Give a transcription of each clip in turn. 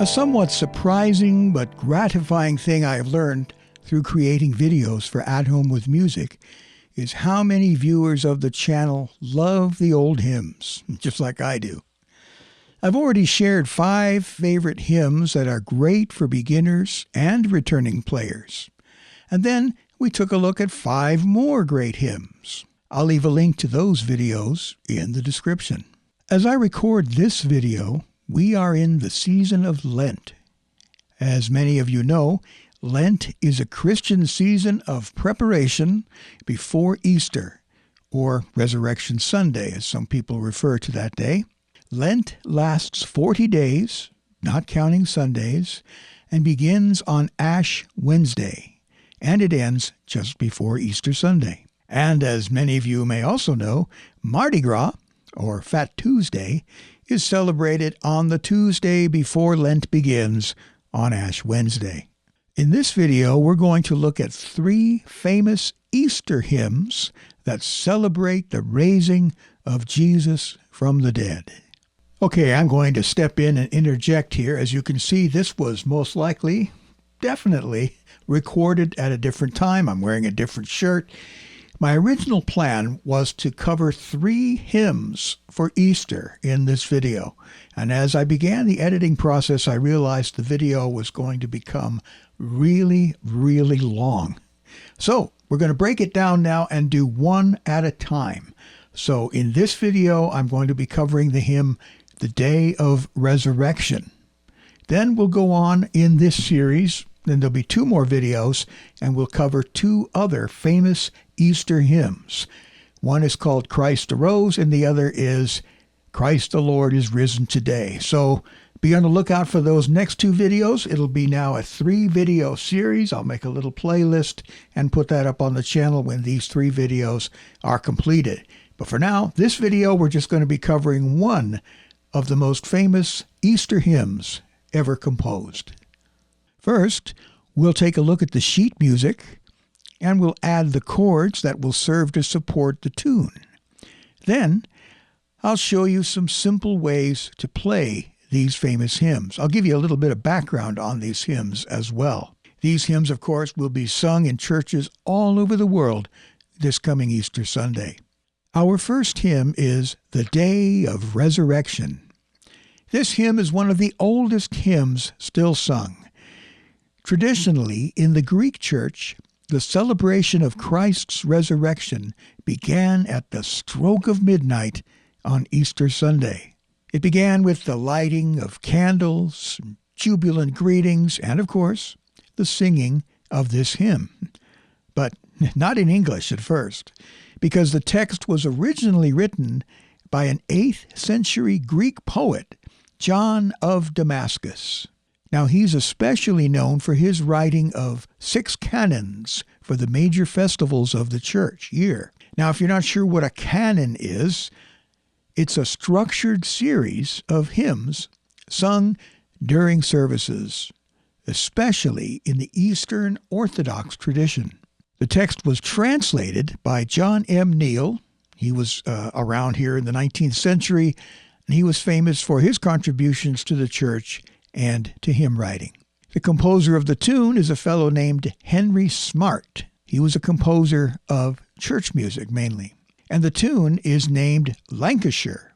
A somewhat surprising but gratifying thing I have learned through creating videos for At Home with Music is how many viewers of the channel love the old hymns, just like I do. I've already shared 5 favorite hymns that are great for beginners and returning players. And then we took a look at 5 more great hymns. I'll leave a link to those videos in the description. As I record this video, we are in the season of Lent. As many of you know, Lent is a Christian season of preparation before Easter, or Resurrection Sunday, as some people refer to that day. Lent lasts 40 days, not counting Sundays, and begins on Ash Wednesday, and it ends just before Easter Sunday. And as many of you may also know, Mardi Gras, or Fat Tuesday, is celebrated on the Tuesday before Lent begins on Ash Wednesday. In this video, we're going to look at 3 famous Easter hymns that celebrate the raising of Jesus from the dead. Okay, I'm going to step in and interject here. As you can see, this was most likely, definitely, recorded at a different time. I'm wearing a different shirt. My original plan was to cover 3 hymns for Easter in this video. And as I began the editing process, I realized the video was going to become really, really long. So we're going to break it down now and do one at a time. So in this video, I'm going to be covering the hymn, The Day of Resurrection. Then we'll go on in this series. Then there'll be 2 more videos, and we'll cover 2 other famous Easter hymns. One is called Christ Arose, and the other is Christ the Lord is Risen Today. So be on the lookout for those next 2 videos. It'll be now a 3-video series. I'll make a little playlist and put that up on the channel when these 3 videos are completed. But for now, this video, we're just going to be covering one of the most famous Easter hymns ever composed. First, we'll take a look at the sheet music, and we'll add the chords that will serve to support the tune. Then, I'll show you some simple ways to play these famous hymns. I'll give you a little bit of background on these hymns as well. These hymns, of course, will be sung in churches all over the world this coming Easter Sunday. Our first hymn is The Day of Resurrection. This hymn is one of the oldest hymns still sung. Traditionally, in the Greek Church, the celebration of Christ's resurrection began at the stroke of midnight on Easter Sunday. It began with the lighting of candles, jubilant greetings, and, of course, the singing of this hymn. But not in English at first, because the text was originally written by an 8th century Greek poet, John of Damascus. Now, he's especially known for his writing of 6 canons for the major festivals of the church year. Now, if you're not sure what a canon is, it's a structured series of hymns sung during services, especially in the Eastern Orthodox tradition. The text was translated by John M. Neal. He was around here in the 19th century, and he was famous for his contributions to the church and to hymn writing. The composer of the tune is a fellow named Henry Smart. He was a composer of church music mainly. And the tune is named Lancashire.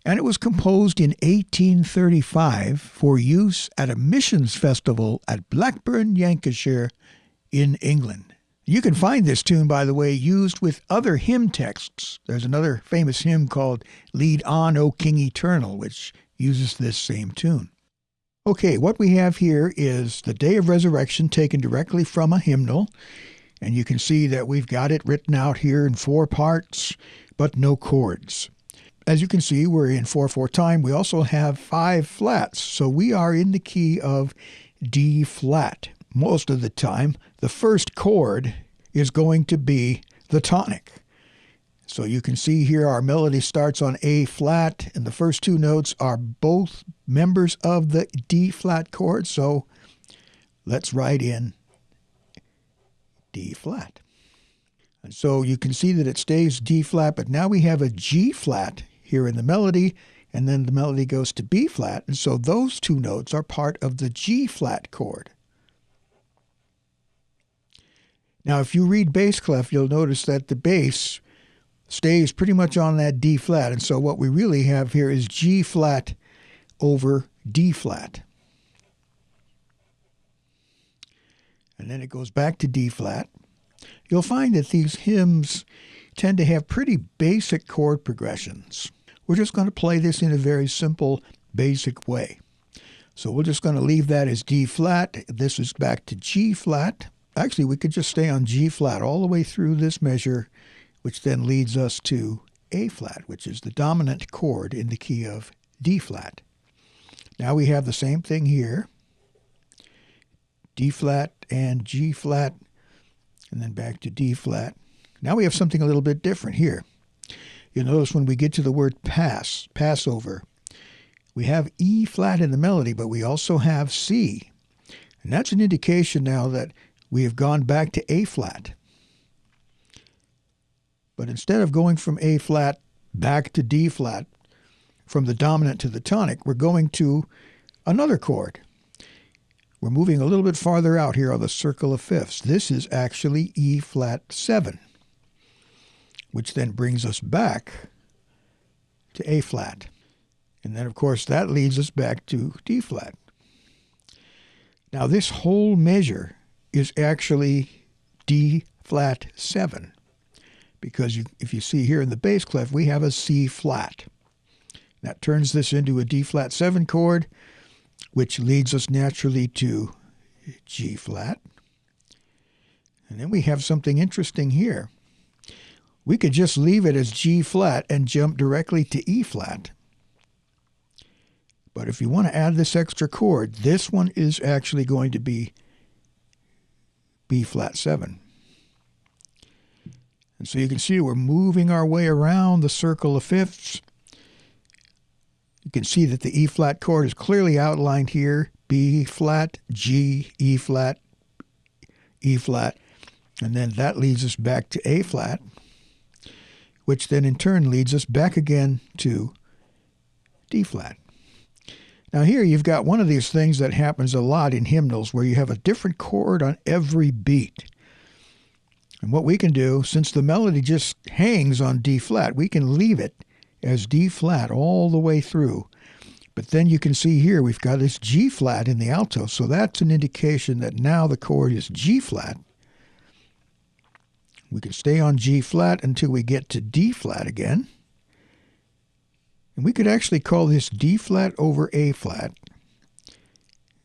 And it was composed in 1835 for use at a missions festival at Blackburn, Lancashire in England. You can find this tune, by the way, used with other hymn texts. There's another famous hymn called Lead On, O King Eternal, which uses this same tune. Okay, what we have here is the Day of Resurrection taken directly from a hymnal, and you can see that we've got it written out here in 4 parts, but no chords. As you can see, we're in 4/4 time. We also have 5 flats, so we are in the key of D flat. Most of the time, the first chord is going to be the tonic. So you can see here our melody starts on A flat, and the first 2 notes are both members of the D flat chord. So let's write in D flat. And so you can see that it stays D flat, but now we have a G flat here in the melody, and then the melody goes to B flat, and so those two notes are part of the G flat chord. Now, if you read bass clef, you'll notice that the bass stays pretty much on that D flat, and so what we really have here is G flat over D flat. And then it goes back to D flat. You'll find that these hymns tend to have pretty basic chord progressions. We're just going to play this in a very simple, basic way. So we're just going to leave that as D flat. This is back to G flat. Actually, we could just stay on G flat all the way through this measure, which then leads us to A flat, which is the dominant chord in the key of D flat. Now we have the same thing here. D flat and G flat, and then back to D flat. Now we have something a little bit different here. You'll notice when we get to the word pass, Passover, we have E flat in the melody, but we also have C. And that's an indication now that we have gone back to A flat. But instead of going from A flat back to D flat, from the dominant to the tonic, we're going to another chord. We're moving a little bit farther out here on the circle of fifths. This is actually E flat 7, which then brings us back to A flat. And then, of course, that leads us back to D flat. Now, this whole measure is actually D flat 7, because if you see here in the bass clef, we have a C flat. That turns this into a D flat 7 chord, which leads us naturally to G flat. And then we have something interesting here. We could just leave it as G flat and jump directly to E flat. But if you want to add this extra chord, this one is actually going to be B flat 7. And so you can see we're moving our way around the circle of fifths. You can see that the E flat chord is clearly outlined here. B flat, G, E flat, and then that leads us back to A flat, which then in turn leads us back again to D flat. Now here you've got one of these things that happens a lot in hymnals where you have a different chord on every beat. And what we can do, since the melody just hangs on D flat, we can leave it as D flat all the way through. But then you can see here we've got this G flat in the alto, so that's an indication that now the chord is G flat. We can stay on G flat until we get to D flat again. And we could actually call this D flat over A flat.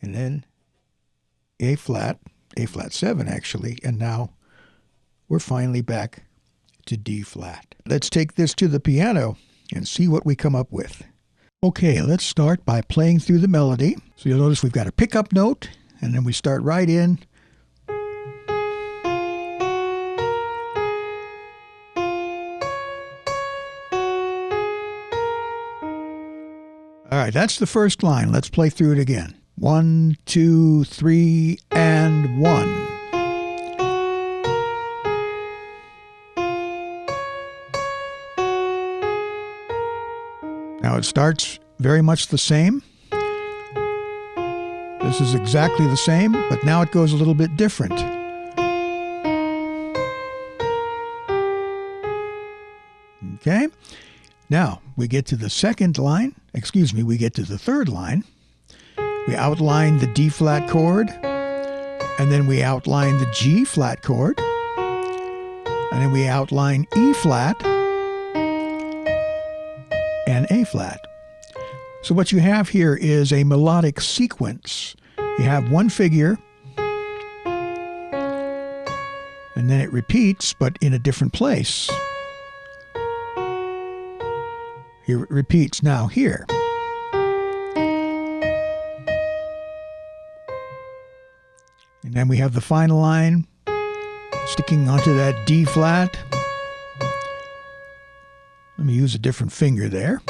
And then A flat 7 actually, and now we're finally back to D flat. Let's take this to the piano and see what we come up with. Okay, let's start by playing through the melody. So you'll notice we've got a pickup note, and then we start right in. All right, that's the first line. Let's play through it again. 1, 2, 3, and 1. Now it starts very much the same. This is exactly the same, but now it goes a little bit different. Okay? Now we get to the we get to the third line. We outline the D flat chord, and then we outline the G flat chord, and then we outline E flat and A flat. So what you have here is a melodic sequence. You have one figure, and then it repeats, but in a different place. Here it repeats now here. And then we have the final line sticking onto that D flat. Let me use a different finger there.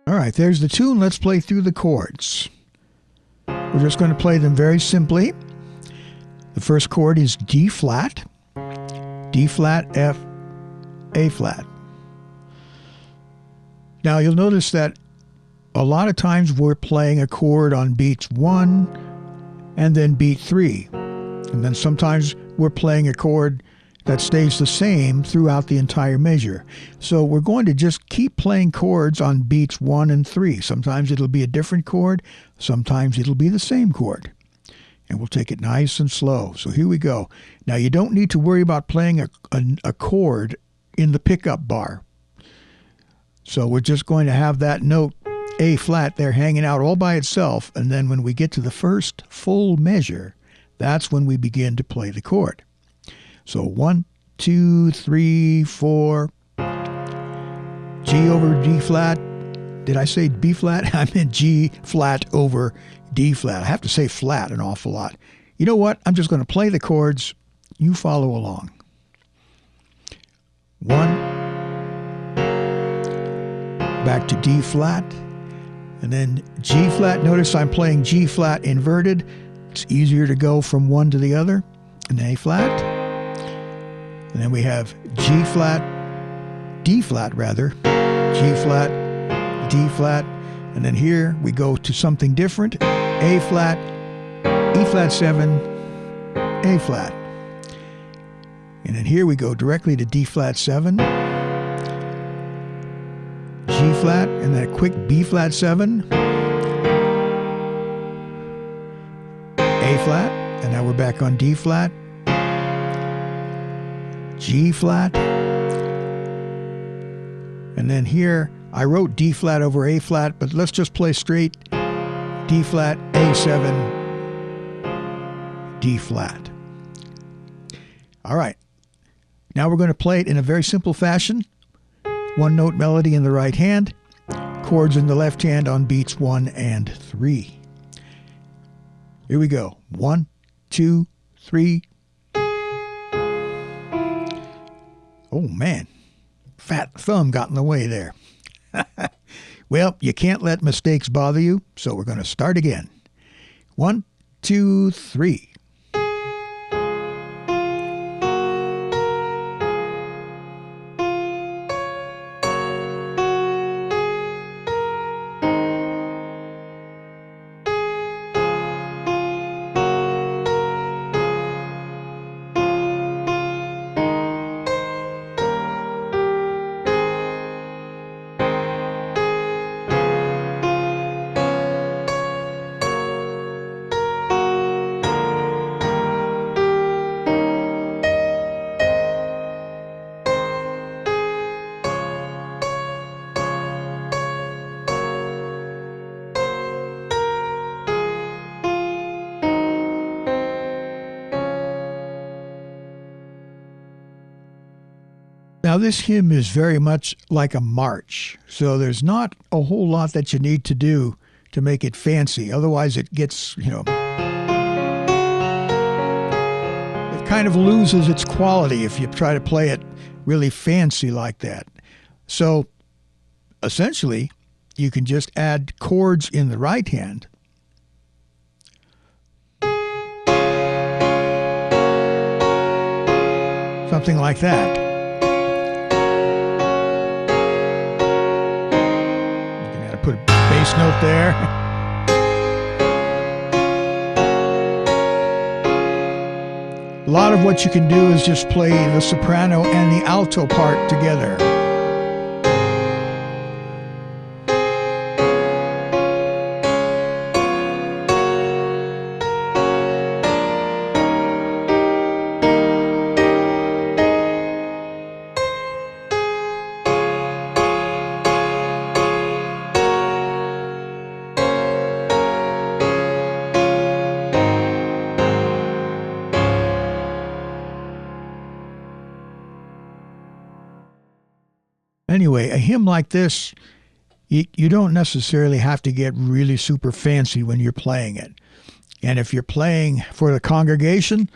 All right, there's the tune. Let's play through the chords. We're just going to play them very simply. The first chord is D flat, D flat, F, A flat. Now you'll notice that a lot of times we're playing a chord on beats 1 and then beat 3. And then sometimes we're playing a chord that stays the same throughout the entire measure. So we're going to just keep playing chords on beats 1 and 3. Sometimes it'll be a different chord, sometimes it'll be the same chord. And we'll take it nice and slow. So here we go. Now you don't need to worry about playing a chord in the pickup bar. So we're just going to have that note A flat there hanging out all by itself, and then when we get to the first full measure, that's when we begin to play the chord. So 1, 2, 3, 4, G over D flat. Did I say B flat? I meant G flat over D flat. I have to say flat an awful lot. You know what? I'm just going to play the chords. You follow along. 1, back to D flat, and then G flat. Notice I'm playing G flat inverted. It's easier to go from one to the other. And A flat. And then we have G flat, D flat rather, G flat, D flat, and then here we go to something different, A flat, E flat 7, A flat. And then here we go directly to D flat 7, G flat, and then a quick B flat 7, A flat, and now we're back on D flat, G flat, and then here I wrote D flat over A flat, but let's just play straight D flat, A7, D flat. All right, now we're going to play it in a very simple fashion. One note melody in the right hand, chords in the left hand on beats 1 and 3. Here we go. 1, 2, 3. Oh, man. Fat thumb got in the way there. Well, you can't let mistakes bother you, so we're going to start again. 1, 2, 3. Now, this hymn is very much like a march, so there's not a whole lot that you need to do to make it fancy. Otherwise, it gets, it kind of loses its quality if you try to play it really fancy like that. So, essentially, you can just add chords in the right hand. Something like that. Put a bass note there. A lot of what you can do is just play the soprano and the alto part together. Anyway, a hymn like this, you don't necessarily have to get really super fancy when you're playing it. And if you're playing for the congregation,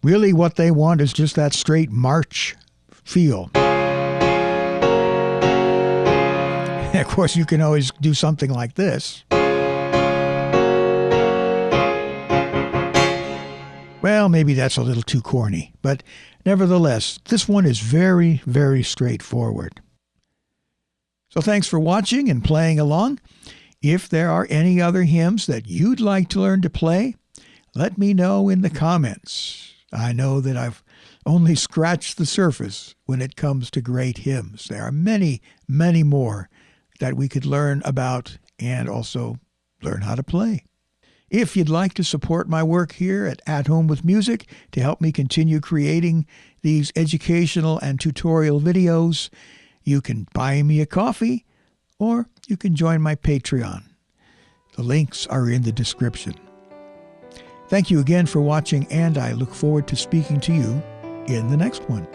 really what they want is just that straight march feel. Of course, you can always do something like this. Well, maybe that's a little too corny, but nevertheless, this one is very, very straightforward. So thanks for watching and playing along. If there are any other hymns that you'd like to learn to play, let me know in the comments. I know that I've only scratched the surface when it comes to great hymns. There are many, many more that we could learn about and also learn how to play. If you'd like to support my work here at Home with Music to help me continue creating these educational and tutorial videos, you can buy me a coffee or you can join my Patreon. The links are in the description. Thank you again for watching, and I look forward to speaking to you in the next one.